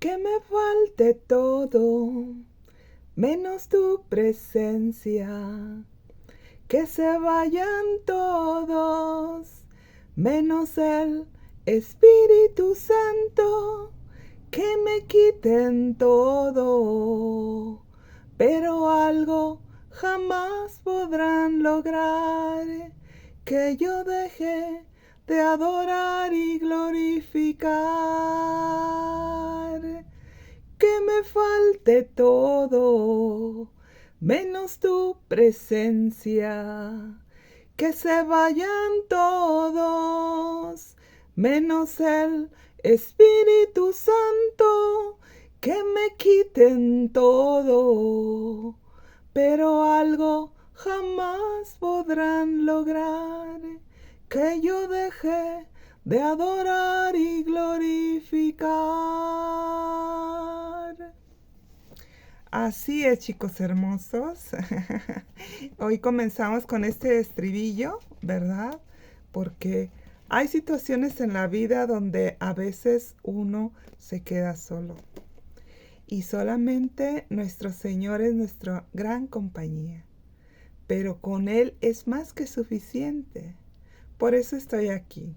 Que me falte todo, menos tu presencia. Que se vayan todos, menos el Espíritu Santo. Que me quiten todo, pero algo jamás podrán lograr, que yo deje de adorar y glorificar. Que me falte todo, menos tu presencia. Que se vayan todos, menos el Espíritu Santo. Que me quiten todo, pero algo jamás podrán lograr, que yo deje de adorar y glorificar. Así es, chicos hermosos. Hoy comenzamos con este estribillo, ¿verdad? Porque hay situaciones en la vida donde a veces uno se queda solo. Y solamente nuestro Señor es nuestra gran compañía. Pero con Él es más que suficiente. Por eso estoy aquí,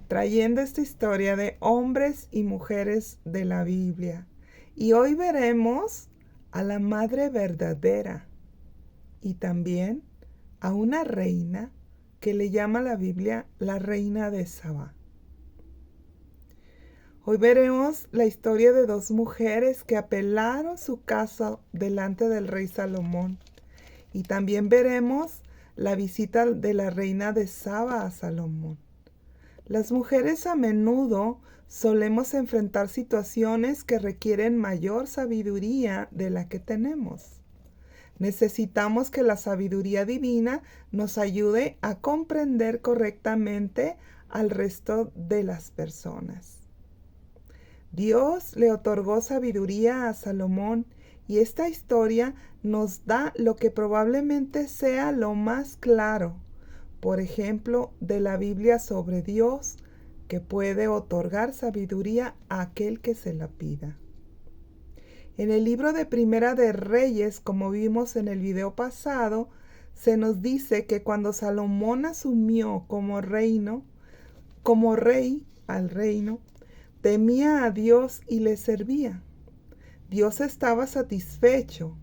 trayendo esta historia de hombres y mujeres de la Biblia. Y hoy veremos a la madre verdadera y también a una reina que le llama la Biblia la reina de Sabá. Hoy veremos la historia de dos mujeres que apelaron su caso delante del rey Salomón. Y también veremos la visita de la reina de Saba a Salomón. Las mujeres a menudo solemos enfrentar situaciones que requieren mayor sabiduría de la que tenemos. Necesitamos que la sabiduría divina nos ayude a comprender correctamente al resto de las personas. Dios le otorgó sabiduría a Salomón y esta historia nos da lo que probablemente sea lo más claro, por ejemplo, de la Biblia sobre Dios, que puede otorgar sabiduría a aquel que se la pida. En el libro de Primera de Reyes, como vimos en el video pasado, se nos dice que cuando Salomón asumió como rey al reino, temía a Dios y le servía. Dios estaba satisfecho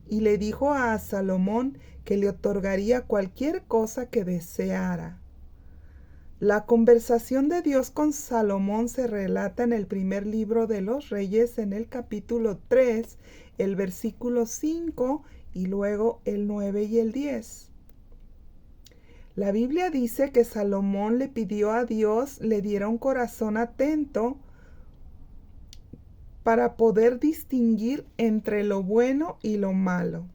y le dijo a Salomón que le otorgaría cualquier cosa que deseara. La conversación de Dios con Salomón se relata en el primer libro de los Reyes, en el capítulo 3, el versículo 5 y luego el 9 y el 10. La Biblia dice que Salomón le pidió a Dios le diera un corazón atento para poder distinguir entre lo bueno y lo malo.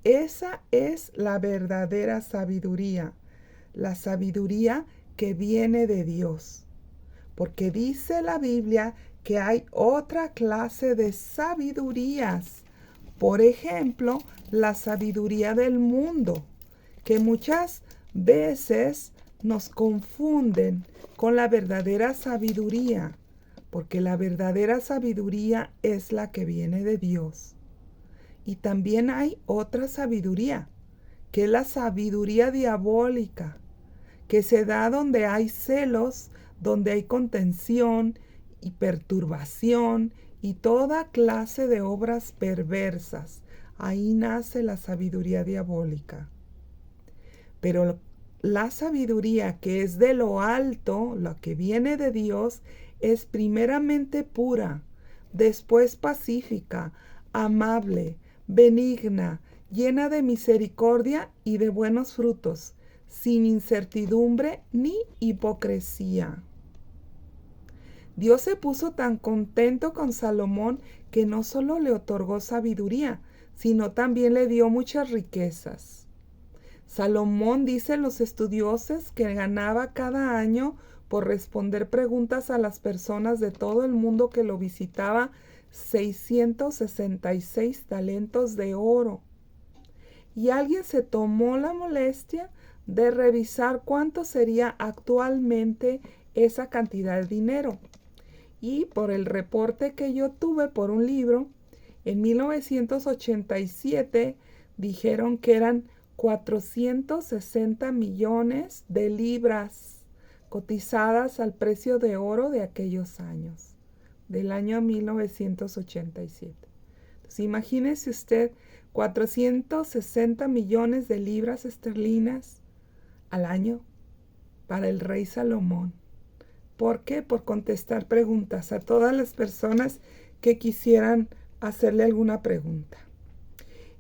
Esa es la verdadera sabiduría, la sabiduría que viene de Dios. Porque dice la Biblia que hay otra clase de sabidurías. Por ejemplo, la sabiduría del mundo, que muchas veces nos confunden con la verdadera sabiduría, porque la verdadera sabiduría es la que viene de Dios. Y también hay otra sabiduría, que es la sabiduría diabólica, que se da donde hay celos, donde hay contención y perturbación y toda clase de obras perversas. Ahí nace la sabiduría diabólica. Pero la sabiduría que es de lo alto, la que viene de Dios, es primeramente pura, después pacífica, amable, benigna, llena de misericordia y de buenos frutos, sin incertidumbre ni hipocresía. Dios se puso tan contento con Salomón que no solo le otorgó sabiduría, sino también le dio muchas riquezas. Salomón, dicen los estudiosos, que ganaba cada año por responder preguntas a las personas de todo el mundo que lo visitaba 666 talentos de oro. Y alguien se tomó la molestia de revisar cuánto sería actualmente esa cantidad de dinero. Y por el reporte que yo tuve por un libro, en 1987 dijeron que eran 460 millones de libras cotizadas al precio de oro de aquellos años, del año 1987. Entonces, imagínese usted 460 millones de libras esterlinas al año para el rey Salomón. ¿Por qué? Por contestar preguntas a todas las personas que quisieran hacerle alguna pregunta.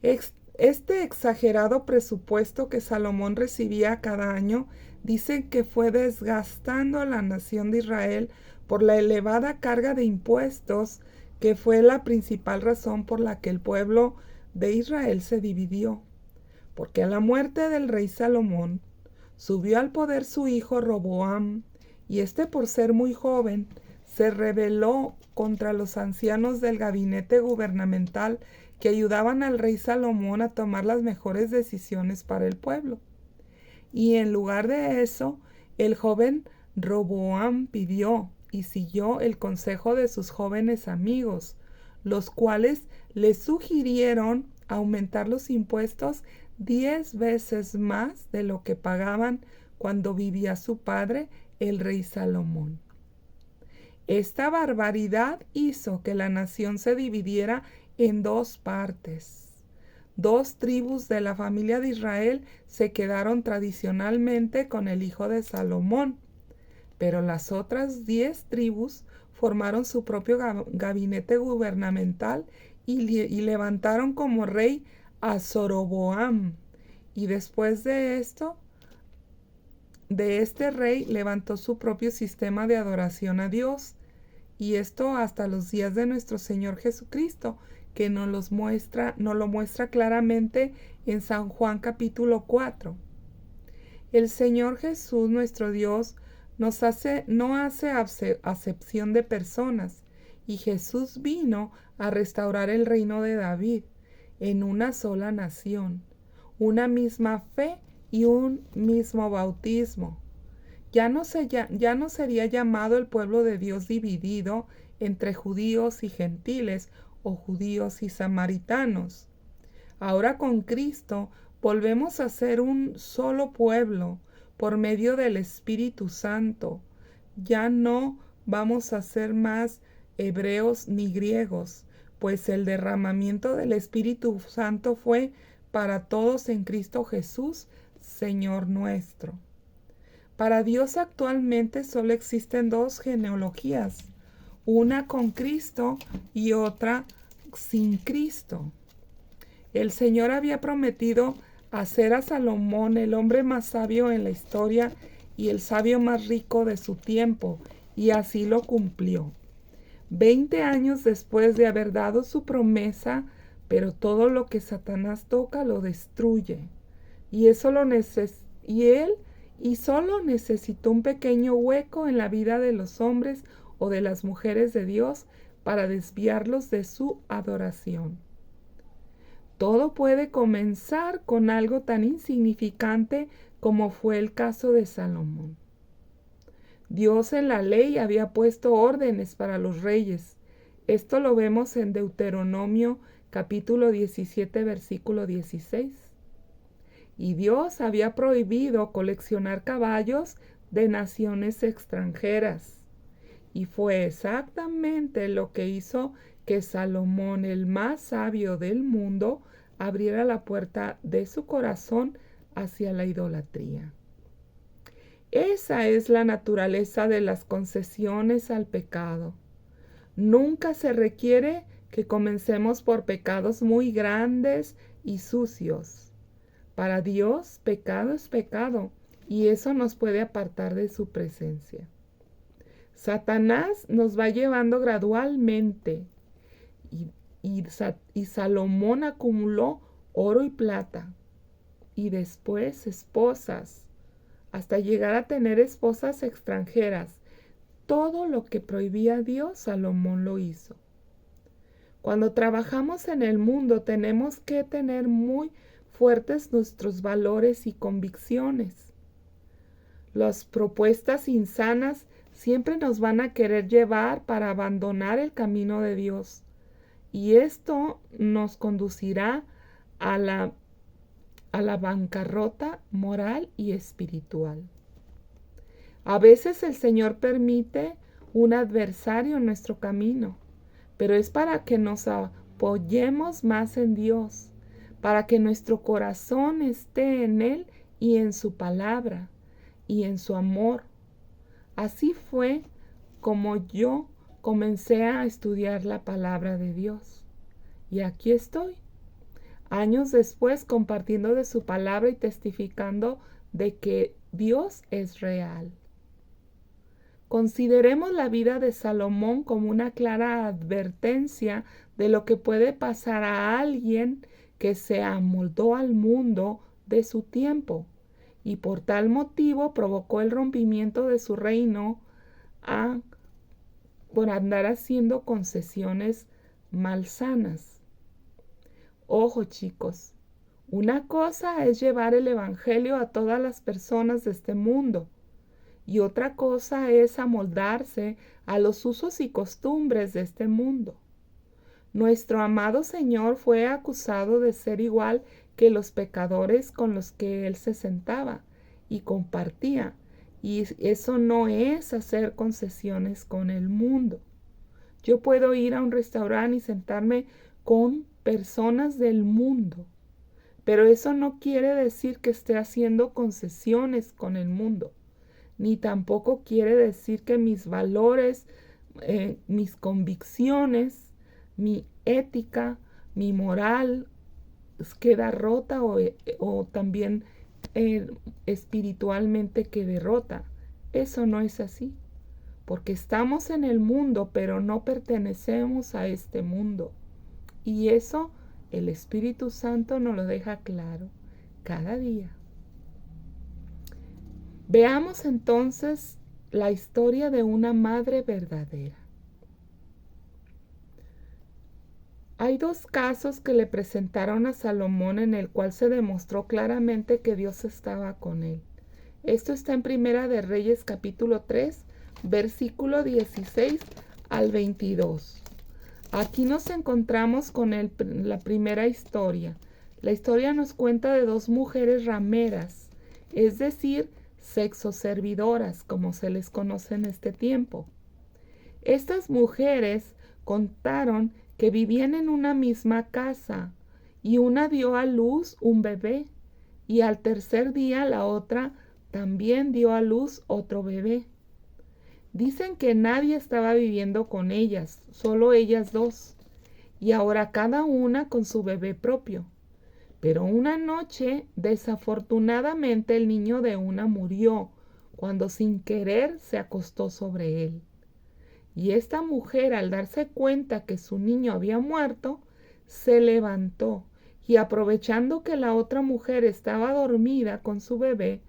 Este exagerado presupuesto que Salomón recibía cada año dicen que fue desgastando a la nación de Israel por la elevada carga de impuestos, que fue la principal razón por la que el pueblo de Israel se dividió. Porque a la muerte del rey Salomón subió al poder su hijo Roboam, y por ser muy joven se rebeló contra los ancianos del gabinete gubernamental que ayudaban al rey Salomón a tomar las mejores decisiones para el pueblo. Y en lugar de eso, el joven Roboam pidió y siguió el consejo de sus jóvenes amigos, los cuales le sugirieron aumentar los impuestos 10 veces más de lo que pagaban cuando vivía su padre, el rey Salomón. Esta barbaridad hizo que la nación se dividiera en dos partes. 2 tribus de la familia de Israel se quedaron tradicionalmente con el hijo de Salomón, pero las otras 10 tribus formaron su propio gabinete gubernamental y levantaron como rey a Zoroboam. Y después de esto, de este rey levantó su propio sistema de adoración a Dios, y esto hasta los días de nuestro Señor Jesucristo, que nos lo muestra claramente en San Juan capítulo 4. El Señor Jesús, nuestro Dios, no hace acepción de personas, y Jesús vino a restaurar el reino de David en una sola nación, una misma fe y un mismo bautismo. Ya no sería llamado el pueblo de Dios dividido entre judíos y gentiles o judíos y samaritanos. Ahora con Cristo volvemos a ser un solo pueblo por medio del Espíritu Santo. Ya no vamos a ser más hebreos ni griegos, pues el derramamiento del Espíritu Santo fue para todos en Cristo Jesús, Señor nuestro. Para Dios actualmente solo existen 2 genealogías, una con Cristo y otra sin Cristo. El Señor había prometido hacer a Salomón el hombre más sabio en la historia y el sabio más rico de su tiempo, y así lo cumplió. 20 años después de haber dado su promesa, pero todo lo que Satanás toca lo destruye. Y él solo necesitó un pequeño hueco en la vida de los hombres o de las mujeres de Dios para desviarlos de su adoración. Todo puede comenzar con algo tan insignificante como fue el caso de Salomón. Dios en la ley había puesto órdenes para los reyes. Esto lo vemos en Deuteronomio capítulo 17, versículo 16. Y Dios había prohibido coleccionar caballos de naciones extranjeras. Y fue exactamente lo que hizo que Salomón, el más sabio del mundo, abriera la puerta de su corazón hacia la idolatría. Esa es la naturaleza de las concesiones al pecado. Nunca se requiere que comencemos por pecados muy grandes y sucios. Para Dios, pecado es pecado, y eso nos puede apartar de su presencia. Satanás nos va llevando gradualmente, y Salomón acumuló oro y plata, y después esposas, hasta llegar a tener esposas extranjeras. Todo lo que prohibía Dios, Salomón lo hizo. Cuando trabajamos en el mundo, tenemos que tener muy fuertes nuestros valores y convicciones. Las propuestas insanas siempre nos van a querer llevar para abandonar el camino de Dios. Y esto nos conducirá a la bancarrota moral y espiritual. A veces el Señor permite un adversario en nuestro camino, pero es para que nos apoyemos más en Dios, para que nuestro corazón esté en Él y en su palabra y en su amor. Así fue como yo comencé a estudiar la palabra de Dios. Y aquí estoy, años después, compartiendo de su palabra y testificando de que Dios es real. Consideremos la vida de Salomón como una clara advertencia de lo que puede pasar a alguien que se amoldó al mundo de su tiempo y por tal motivo provocó el rompimiento de su reino por andar haciendo concesiones malsanas. Ojo, chicos, una cosa es llevar el evangelio a todas las personas de este mundo y otra cosa es amoldarse a los usos y costumbres de este mundo. Nuestro amado Señor fue acusado de ser igual que los pecadores con los que Él se sentaba y compartía. Y eso no es hacer concesiones con el mundo. Yo puedo ir a un restaurante y sentarme con personas del mundo, pero eso no quiere decir que esté haciendo concesiones con el mundo, ni tampoco quiere decir que mis valores, mis convicciones, mi ética, mi moral queda rota o también espiritualmente quede rota. Eso no es así, porque estamos en el mundo, pero no pertenecemos a este mundo. Y eso el Espíritu Santo nos lo deja claro cada día. Veamos entonces la historia de una madre verdadera. Hay dos casos que le presentaron a Salomón en el cual se demostró claramente que Dios estaba con él. Esto está en Primera de Reyes capítulo 3, versículo 16 al 22. Aquí nos encontramos con la primera historia. La historia nos cuenta de dos mujeres rameras, es decir, sexoservidoras, como se les conoce en este tiempo. Estas mujeres contaron que vivían en una misma casa y una dio a luz un bebé y al tercer día la otra también dio a luz otro bebé. Dicen que nadie estaba viviendo con ellas, solo ellas dos, y ahora cada una con su bebé propio. Pero una noche, desafortunadamente, el niño de una murió cuando sin querer se acostó sobre él. Y esta mujer, al darse cuenta que su niño había muerto, se levantó y aprovechando que la otra mujer estaba dormida con su bebé,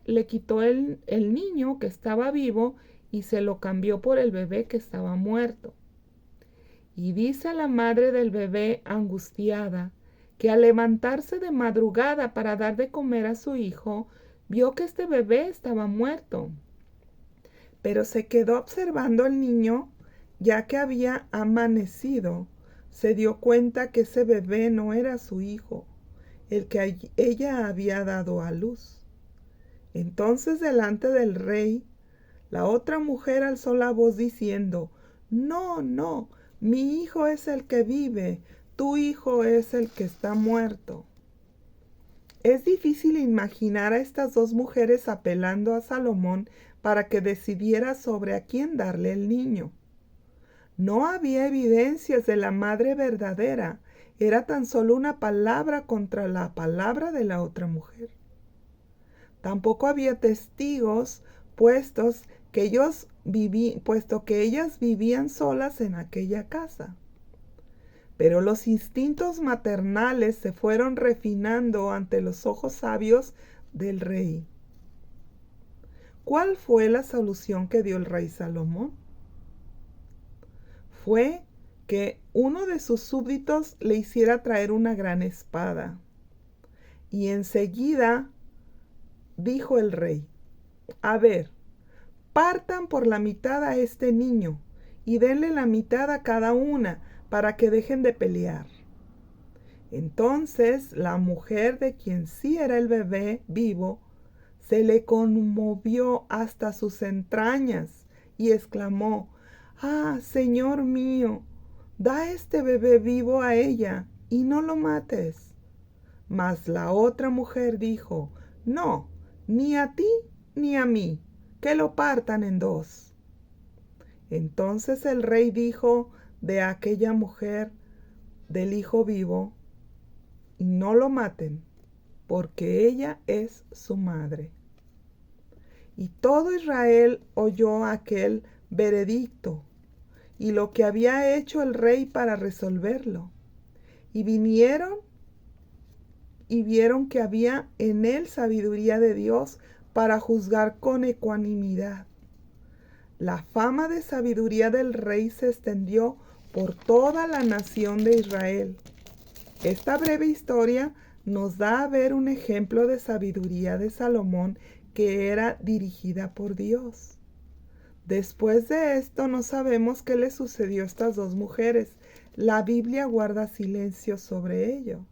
le quitó el niño que estaba vivo y se lo cambió por el bebé que estaba muerto. Y dice la madre del bebé, angustiada, que al levantarse de madrugada para dar de comer a su hijo, vio que este bebé estaba muerto. Pero se quedó observando al niño, ya que había amanecido. Se dio cuenta que ese bebé no era su hijo, el que ella había dado a luz. Entonces delante del rey, la otra mujer alzó la voz diciendo: No, no, mi hijo es el que vive, tu hijo es el que está muerto. Es difícil imaginar a estas dos mujeres apelando a Salomón para que decidiera sobre a quién darle el niño. No había evidencias de la madre verdadera, era tan solo una palabra contra la palabra de la otra mujer. Tampoco había testigos puesto que ellas vivían solas en aquella casa. Pero los instintos maternales se fueron refinando ante los ojos sabios del rey. ¿Cuál fue la solución que dio el rey Salomón? Fue que uno de sus súbditos le hiciera traer una gran espada. Y enseguida dijo el rey: A ver, partan por la mitad a este niño y denle la mitad a cada una para que dejen de pelear. Entonces la mujer de quien sí era el bebé vivo se le conmovió hasta sus entrañas y exclamó: «Ah, Señor mío, da este bebé vivo a ella y no lo mates». Mas la otra mujer dijo: «No, ni a ti ni a mí, que lo partan en dos». Entonces el rey dijo de aquella mujer del hijo vivo: «No lo maten, porque ella es su madre». Y todo Israel oyó aquel veredicto y lo que había hecho el rey para resolverlo. Y vinieron y vieron que había en él sabiduría de Dios para juzgar con ecuanimidad. La fama de sabiduría del rey se extendió por toda la nación de Israel. Esta breve historia nos da a ver un ejemplo de sabiduría de Salomón que era dirigida por Dios. Después de esto no sabemos qué le sucedió a estas dos mujeres. La Biblia guarda silencio sobre ello,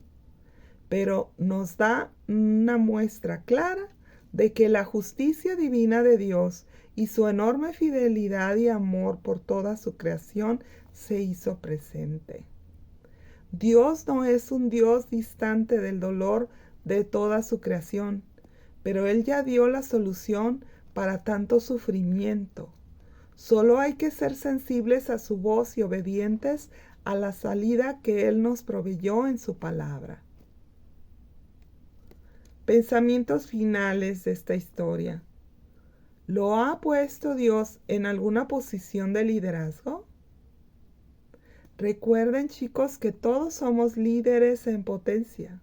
pero nos da una muestra clara de que la justicia divina de Dios y su enorme fidelidad y amor por toda su creación se hizo presente. Dios no es un Dios distante del dolor de toda su creación, pero Él ya dio la solución para tanto sufrimiento. Solo hay que ser sensibles a su voz y obedientes a la salida que Él nos proveyó en su palabra. Pensamientos finales de esta historia. ¿Lo ha puesto Dios en alguna posición de liderazgo? Recuerden, chicos, que todos somos líderes en potencia.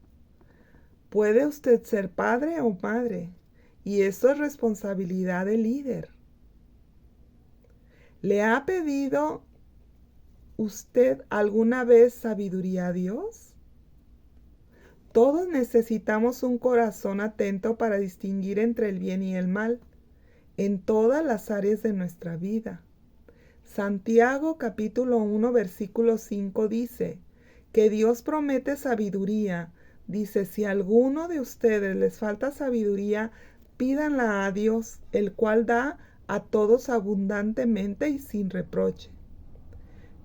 Puede usted ser padre o madre, y eso es responsabilidad del líder. ¿Le ha pedido usted alguna vez sabiduría a Dios? Todos necesitamos un corazón atento para distinguir entre el bien y el mal en todas las áreas de nuestra vida. Santiago capítulo 1 versículo 5 dice que Dios promete sabiduría. Dice: si a alguno de ustedes les falta sabiduría, pídanla a Dios, el cual da a todos abundantemente y sin reproche.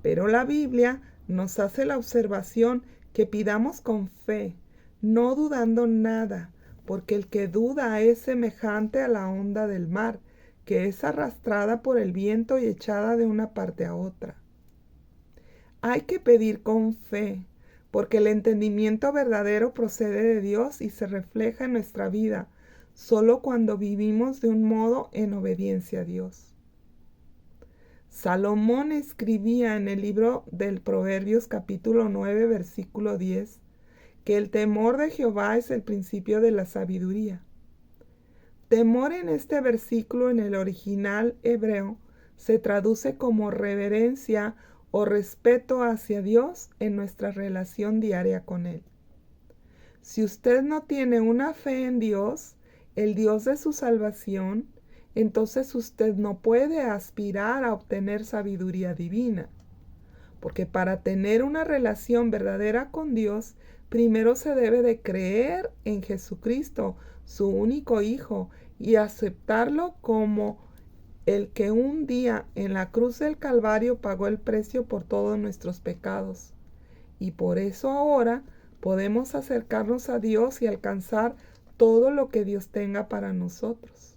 Pero la Biblia nos hace la observación que pidamos con fe, no dudando nada, porque el que duda es semejante a la onda del mar, que es arrastrada por el viento y echada de una parte a otra. Hay que pedir con fe, porque el entendimiento verdadero procede de Dios y se refleja en nuestra vida, solo cuando vivimos de un modo en obediencia a Dios. Salomón escribía en el libro del Proverbios capítulo 9 versículo 10 que el temor de Jehová es el principio de la sabiduría. Temor en este versículo en el original hebreo se traduce como reverencia o respeto hacia Dios en nuestra relación diaria con Él. Si usted no tiene una fe en Dios, el Dios de su salvación, entonces usted no puede aspirar a obtener sabiduría divina. Porque para tener una relación verdadera con Dios, primero se debe de creer en Jesucristo, su único Hijo, y aceptarlo como el que un día en la cruz del Calvario pagó el precio por todos nuestros pecados. Y por eso ahora podemos acercarnos a Dios y alcanzar todo lo que Dios tenga para nosotros.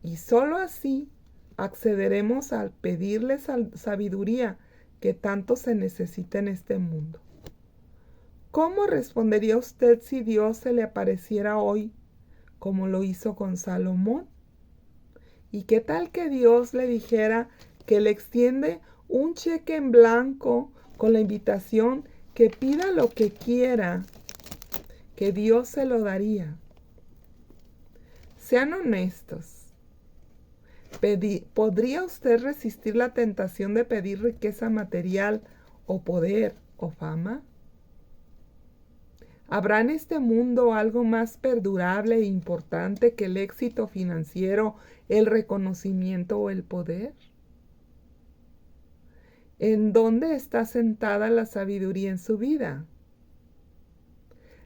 Y solo así accederemos al pedirle sabiduría que tanto se necesita en este mundo. ¿Cómo respondería usted si Dios se le apareciera hoy, como lo hizo con Salomón? ¿Y qué tal que Dios le dijera que le extiende un cheque en blanco con la invitación que pida lo que quiera, que Dios se lo daría? Sean honestos. ¿Podría usted resistir la tentación de pedir riqueza material o poder o fama? ¿Habrá en este mundo algo más perdurable e importante que el éxito financiero, el reconocimiento o el poder? ¿En dónde está sentada la sabiduría en su vida?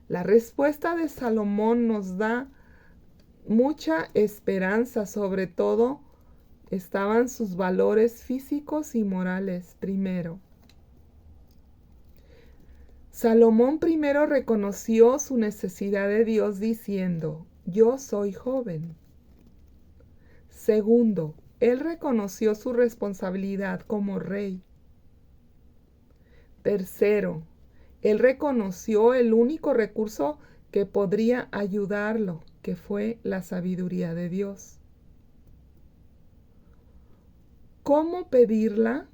La respuesta de Salomón nos da mucha esperanza, sobre todo estaban sus valores físicos y morales primero. Salomón primero reconoció su necesidad de Dios diciendo, yo soy joven. Segundo, él reconoció su responsabilidad como rey. Tercero, él reconoció el único recurso que podría ayudarlo, que fue la sabiduría de Dios. ¿Cómo pedirla?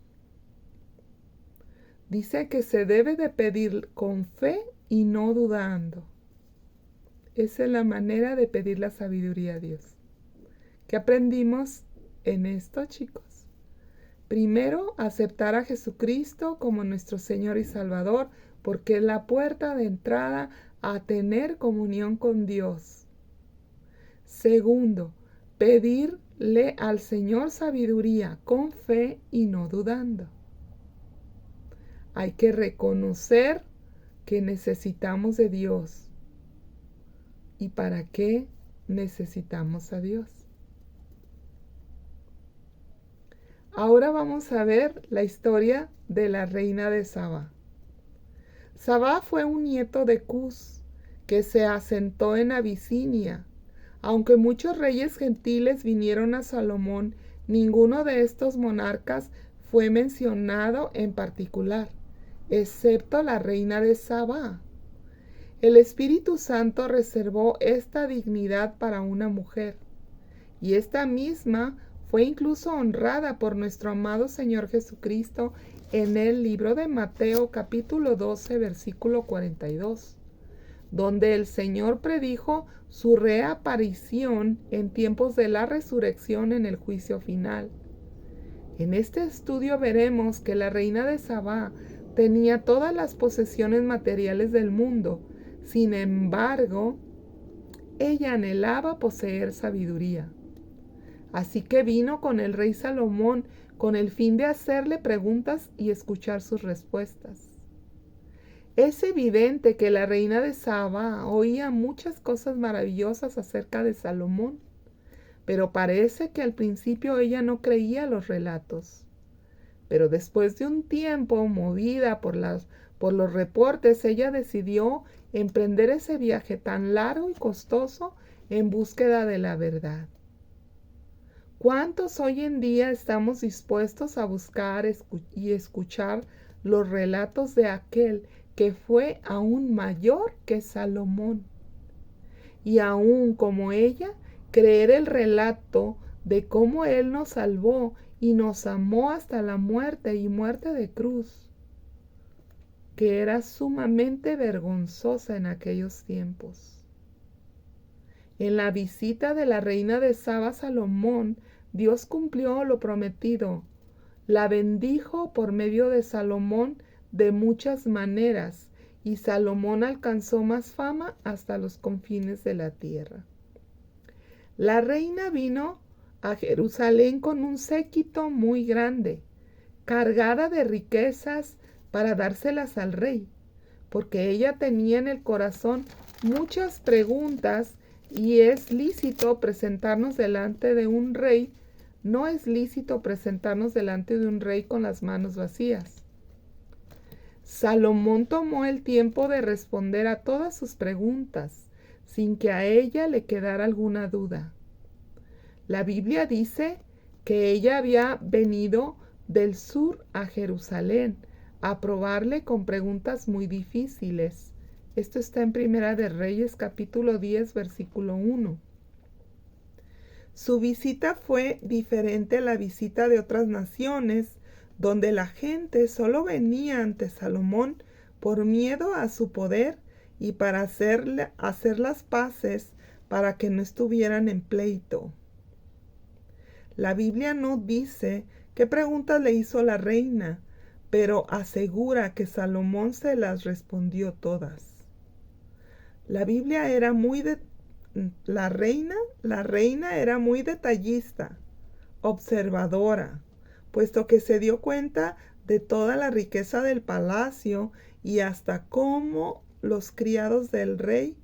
Dice que se debe de pedir con fe y no dudando. Esa es la manera de pedir la sabiduría a Dios. ¿Qué aprendimos en esto, chicos? Primero, aceptar a Jesucristo como nuestro Señor y Salvador, porque es la puerta de entrada a tener comunión con Dios. Segundo, pedirle al Señor sabiduría con fe y no dudando. Hay que reconocer que necesitamos de Dios. ¿Y para qué necesitamos a Dios? Ahora vamos a ver la historia de la reina de Sabá. Sabá fue un nieto de Cus que se asentó en Abisinia. Aunque muchos reyes gentiles vinieron a Salomón, ninguno de estos monarcas fue mencionado en particular, excepto la reina de Sabá. El Espíritu Santo reservó esta dignidad para una mujer, y esta misma fue incluso honrada por nuestro amado Señor Jesucristo en el libro de Mateo capítulo 12 versículo 42, donde el Señor predijo su reaparición en tiempos de la resurrección en el juicio final. En este estudio veremos que la reina de Sabá tenía todas las posesiones materiales del mundo. Sin embargo, ella anhelaba poseer sabiduría. Así que vino con el rey Salomón con el fin de hacerle preguntas y escuchar sus respuestas. Es evidente que la reina de Sabá oía muchas cosas maravillosas acerca de Salomón, pero parece que al principio ella no creía los relatos. Pero después de un tiempo, movida por los reportes, ella decidió emprender ese viaje tan largo y costoso en búsqueda de la verdad. ¿Cuántos hoy en día estamos dispuestos a buscar y escuchar los relatos de aquel que fue aún mayor que Salomón? Y aún como ella, creer el relato de cómo él nos salvó y nos amó hasta la muerte y muerte de cruz, que era sumamente vergonzosa en aquellos tiempos. En la visita de la reina de Sabá a Salomón, Dios cumplió lo prometido. La bendijo por medio de Salomón de muchas maneras, y Salomón alcanzó más fama hasta los confines de la tierra. La reina vino a Jerusalén con un séquito muy grande, cargada de riquezas para dárselas al rey, porque ella tenía en el corazón muchas preguntas. Y es lícito presentarnos delante de un rey, no es lícito presentarnos delante de un rey con las manos vacías. Salomón tomó el tiempo de responder a todas sus preguntas, sin que a ella le quedara alguna duda. La Biblia dice que ella había venido del sur a Jerusalén a probarle con preguntas muy difíciles. Esto está en Primera de Reyes, capítulo 10, versículo 1. Su visita fue diferente a la visita de otras naciones, donde la gente solo venía ante Salomón por miedo a su poder y para hacer las paces para que no estuvieran en pleito. La Biblia no dice qué preguntas le hizo la reina, pero asegura que Salomón se las respondió todas. La Biblia era la reina era muy detallista, observadora, puesto que se dio cuenta de toda la riqueza del palacio y hasta cómo los criados del rey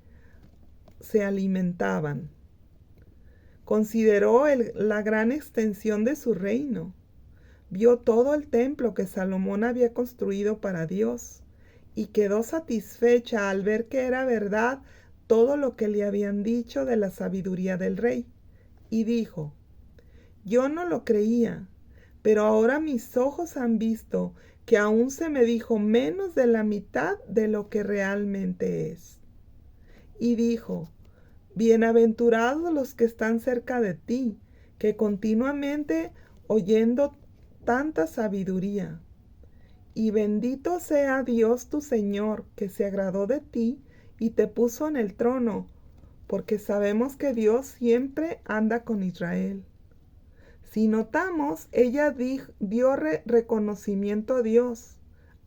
se alimentaban. Consideró la gran extensión de su reino. Vio todo el templo que Salomón había construido para Dios y quedó satisfecha al ver que era verdad todo lo que le habían dicho de la sabiduría del rey. Y dijo: yo no lo creía, pero ahora mis ojos han visto que aún se me dijo menos de la mitad de lo que realmente es. Y dijo: bienaventurados los que están cerca de ti, que continuamente oyendo tanta sabiduría. Y bendito sea Dios tu Señor, que se agradó de ti y te puso en el trono, porque sabemos que Dios siempre anda con Israel. Si notamos, ella dio reconocimiento a Dios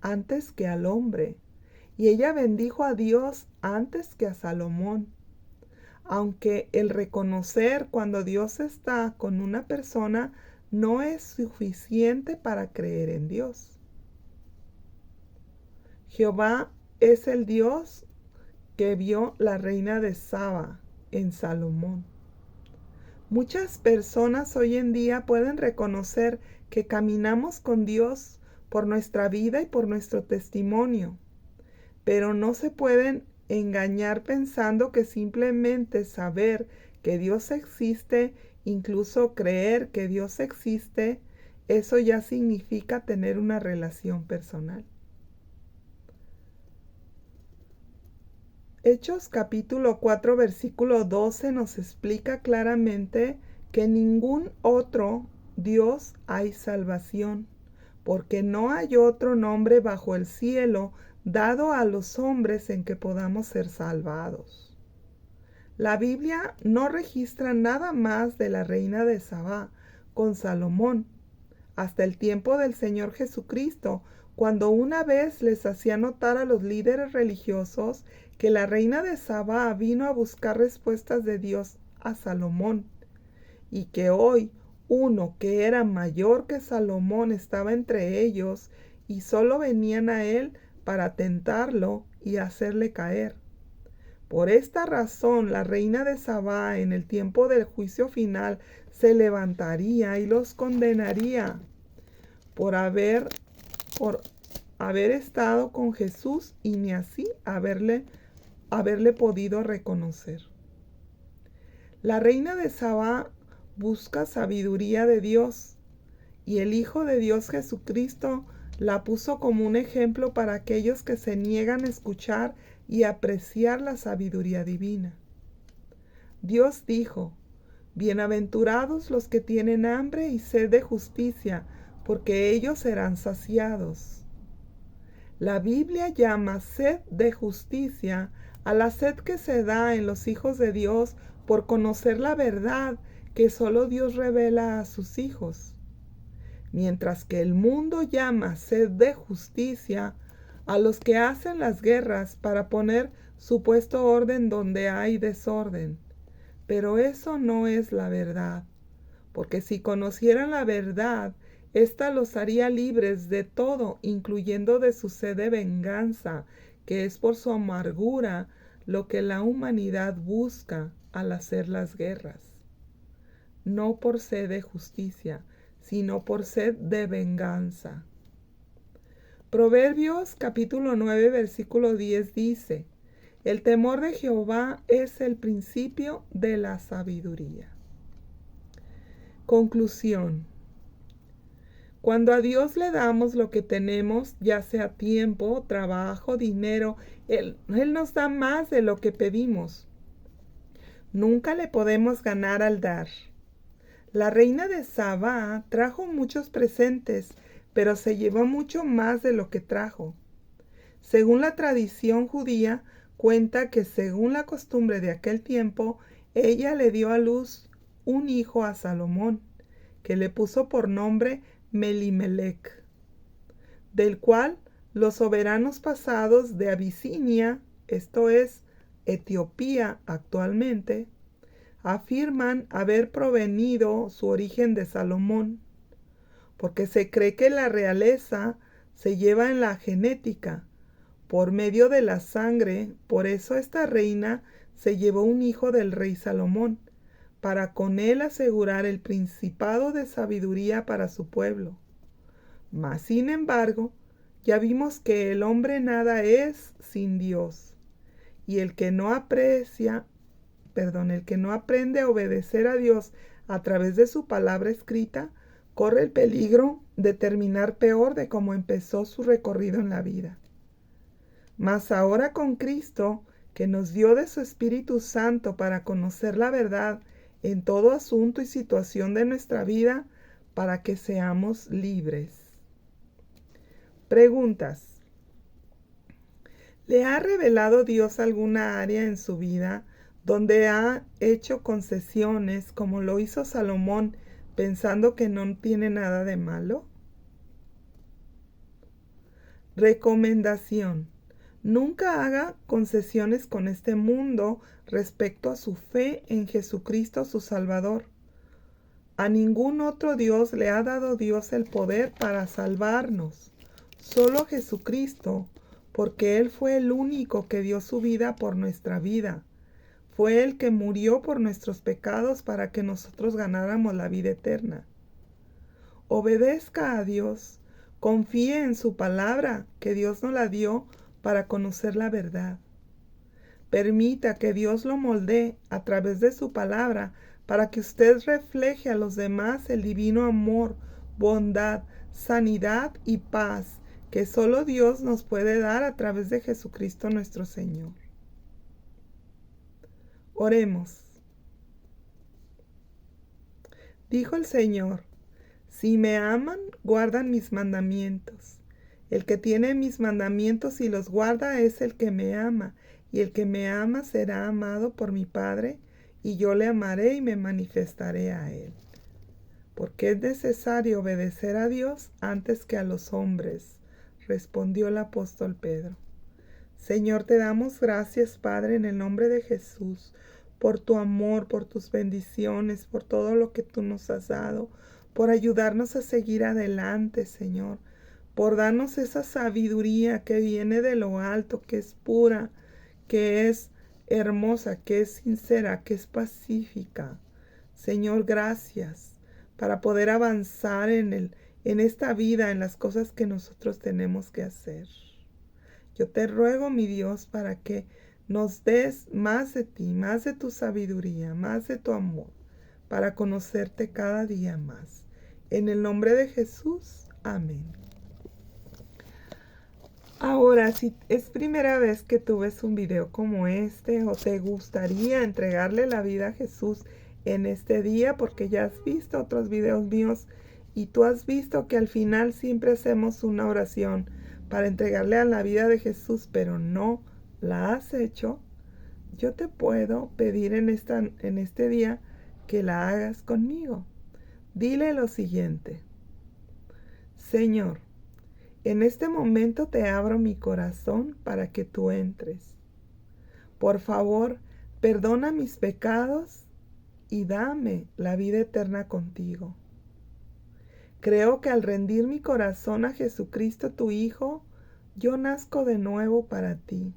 antes que al hombre, y ella bendijo a Dios antes que a Salomón. Aunque el reconocer cuando Dios está con una persona no es suficiente para creer en Dios. Jehová es el Dios que vio la reina de Saba en Salomón. Muchas personas hoy en día pueden reconocer que caminamos con Dios por nuestra vida y por nuestro testimonio, pero no se pueden engañar pensando que simplemente saber que Dios existe, incluso creer que Dios existe, eso ya significa tener una relación personal. Hechos capítulo 4 versículo 12 nos explica claramente que en ningún otro Dios hay salvación, porque no hay otro nombre bajo el cielo dado a los hombres en que podamos ser salvados. La Biblia no registra nada más de la reina de Sabá con Salomón hasta el tiempo del Señor Jesucristo, cuando una vez les hacía notar a los líderes religiosos que la reina de Sabá vino a buscar respuestas de Dios a Salomón, y que hoy uno que era mayor que Salomón estaba entre ellos, y solo venían a él para tentarlo y hacerle caer. Por esta razón, la reina de Sabá en el tiempo del juicio final se levantaría y los condenaría por haber estado con Jesús y ni así haberle podido reconocer. La reina de Sabá busca sabiduría de Dios, y el Hijo de Dios Jesucristo la puso como un ejemplo para aquellos que se niegan a escuchar y apreciar la sabiduría divina. Dios dijo: bienaventurados los que tienen hambre y sed de justicia, porque ellos serán saciados. La Biblia llama sed de justicia a la sed que se da en los hijos de Dios por conocer la verdad que solo Dios revela a sus hijos. Mientras que el mundo llama sed de justicia a los que hacen las guerras para poner supuesto orden donde hay desorden. Pero eso no es la verdad, porque si conocieran la verdad, ésta los haría libres de todo, incluyendo de su sed de venganza, que es por su amargura lo que la humanidad busca al hacer las guerras. No por sed de justicia, sino por sed de venganza. Proverbios capítulo 9 versículo 10 dice: el temor de Jehová es el principio de la sabiduría. Conclusión. Cuando a Dios le damos lo que tenemos, ya sea tiempo, trabajo, dinero, Él nos da más de lo que pedimos. Nunca le podemos ganar al dar. La reina de Sabá trajo muchos presentes, pero se llevó mucho más de lo que trajo. Según la tradición judía, cuenta que según la costumbre de aquel tiempo, ella le dio a luz un hijo a Salomón, que le puso por nombre Melimelec, del cual los soberanos pasados de Abisinia, esto es, Etiopía actualmente, afirman haber provenido su origen de Salomón, porque se cree que la realeza se lleva en la genética, por medio de la sangre. Por eso esta reina se llevó un hijo del rey Salomón, para con él asegurar el principado de sabiduría para su pueblo. Mas, sin embargo, ya vimos que el hombre nada es sin Dios, y el que no aprende a obedecer a Dios a través de su palabra escrita, corre el peligro de terminar peor de como empezó su recorrido en la vida. Mas ahora con Cristo, que nos dio de su Espíritu Santo para conocer la verdad en todo asunto y situación de nuestra vida, para que seamos libres. Preguntas. ¿Le ha revelado Dios alguna área en su vida donde ha hecho concesiones como lo hizo Salomón, pensando que no tiene nada de malo? Recomendación. Nunca haga concesiones con este mundo respecto a su fe en Jesucristo su Salvador. A ningún otro Dios le ha dado Dios el poder para salvarnos. Solo Jesucristo, porque Él fue el único que dio su vida por nuestra vida. Fue el que murió por nuestros pecados para que nosotros ganáramos la vida eterna. Obedezca a Dios, confíe en su palabra, que Dios nos la dio para conocer la verdad. Permita que Dios lo moldee a través de su palabra para que usted refleje a los demás el divino amor, bondad, sanidad y paz que solo Dios nos puede dar a través de Jesucristo nuestro Señor. Oremos. Dijo el Señor: si me aman, guardan mis mandamientos. El que tiene mis mandamientos y los guarda es el que me ama, y el que me ama será amado por mi Padre, y yo le amaré y me manifestaré a él. Porque es necesario obedecer a Dios antes que a los hombres, respondió el apóstol Pedro. Señor, te damos gracias, Padre, en el nombre de Jesús, por tu amor, por tus bendiciones, por todo lo que tú nos has dado, por ayudarnos a seguir adelante, Señor, por darnos esa sabiduría que viene de lo alto, que es pura, que es hermosa, que es sincera, que es pacífica. Señor, gracias para poder avanzar en esta vida, en las cosas que nosotros tenemos que hacer. Yo te ruego, mi Dios, para que nos des más de ti, más de tu sabiduría, más de tu amor, para conocerte cada día más. En el nombre de Jesús, amén. Ahora, si es primera vez que tú ves un video como este o te gustaría entregarle la vida a Jesús en este día, porque ya has visto otros videos míos y tú has visto que al final siempre hacemos una oración para entregarle a la vida de Jesús, pero no la has hecho, yo te puedo pedir en este día que la hagas conmigo. Dile lo siguiente: Señor, en este momento te abro mi corazón para que tú entres. Por favor, perdona mis pecados y dame la vida eterna contigo. Creo que al rendir mi corazón a Jesucristo tu Hijo, yo nazco de nuevo para ti.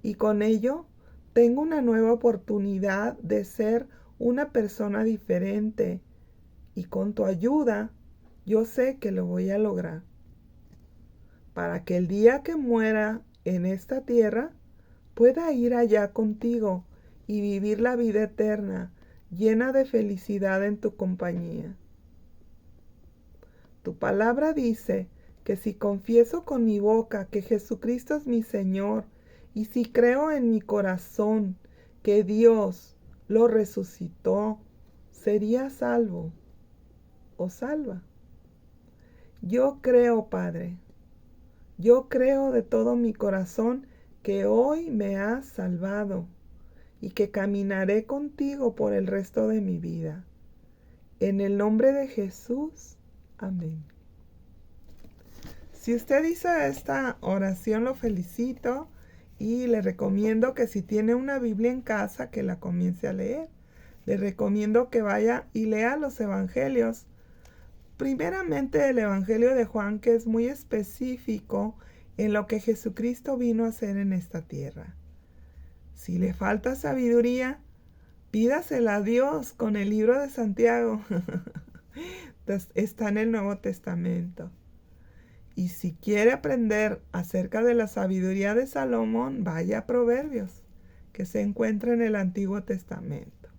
Y con ello tengo una nueva oportunidad de ser una persona diferente. Y con tu ayuda, yo sé que lo voy a lograr. Para que el día que muera en esta tierra, pueda ir allá contigo y vivir la vida eterna, llena de felicidad en tu compañía. Tu palabra dice que si confieso con mi boca que Jesucristo es mi Señor, y si creo en mi corazón que Dios lo resucitó, sería salvo o salva. Yo creo, Padre, yo creo de todo mi corazón que hoy me has salvado y que caminaré contigo por el resto de mi vida. En el nombre de Jesús, amén. Si usted hizo esta oración, lo felicito Y le recomiendo que si tiene una Biblia en casa, que la comience a leer. Le recomiendo que vaya y lea los evangelios. Primeramente el Evangelio de Juan, que es muy específico en lo que Jesucristo vino a hacer en esta tierra. Si le falta sabiduría, pídasela a Dios con el libro de Santiago. Está en el Nuevo Testamento. Y si quiere aprender acerca de la sabiduría de Salomón, vaya a Proverbios, que se encuentra en el Antiguo Testamento.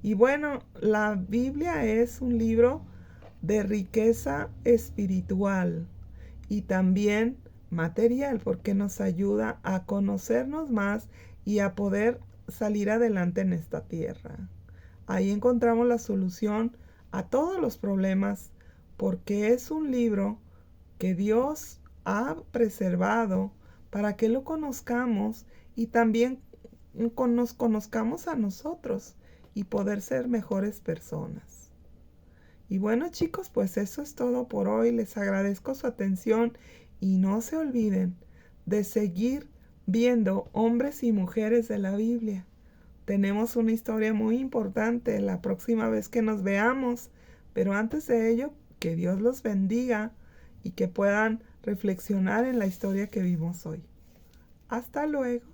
Y bueno, la Biblia es un libro de riqueza espiritual y también material, porque nos ayuda a conocernos más y a poder salir adelante en esta tierra. Ahí encontramos la solución a todos los problemas, porque es un libro que Dios ha preservado para que lo conozcamos y también nos conozcamos a nosotros y poder ser mejores personas. Y bueno, chicos, pues eso es todo por hoy. Les agradezco su atención y no se olviden de seguir viendo hombres y mujeres de la Biblia. Tenemos una historia muy importante la próxima vez que nos veamos, pero antes de ello, que Dios los bendiga y que puedan reflexionar en la historia que vimos hoy. Hasta luego.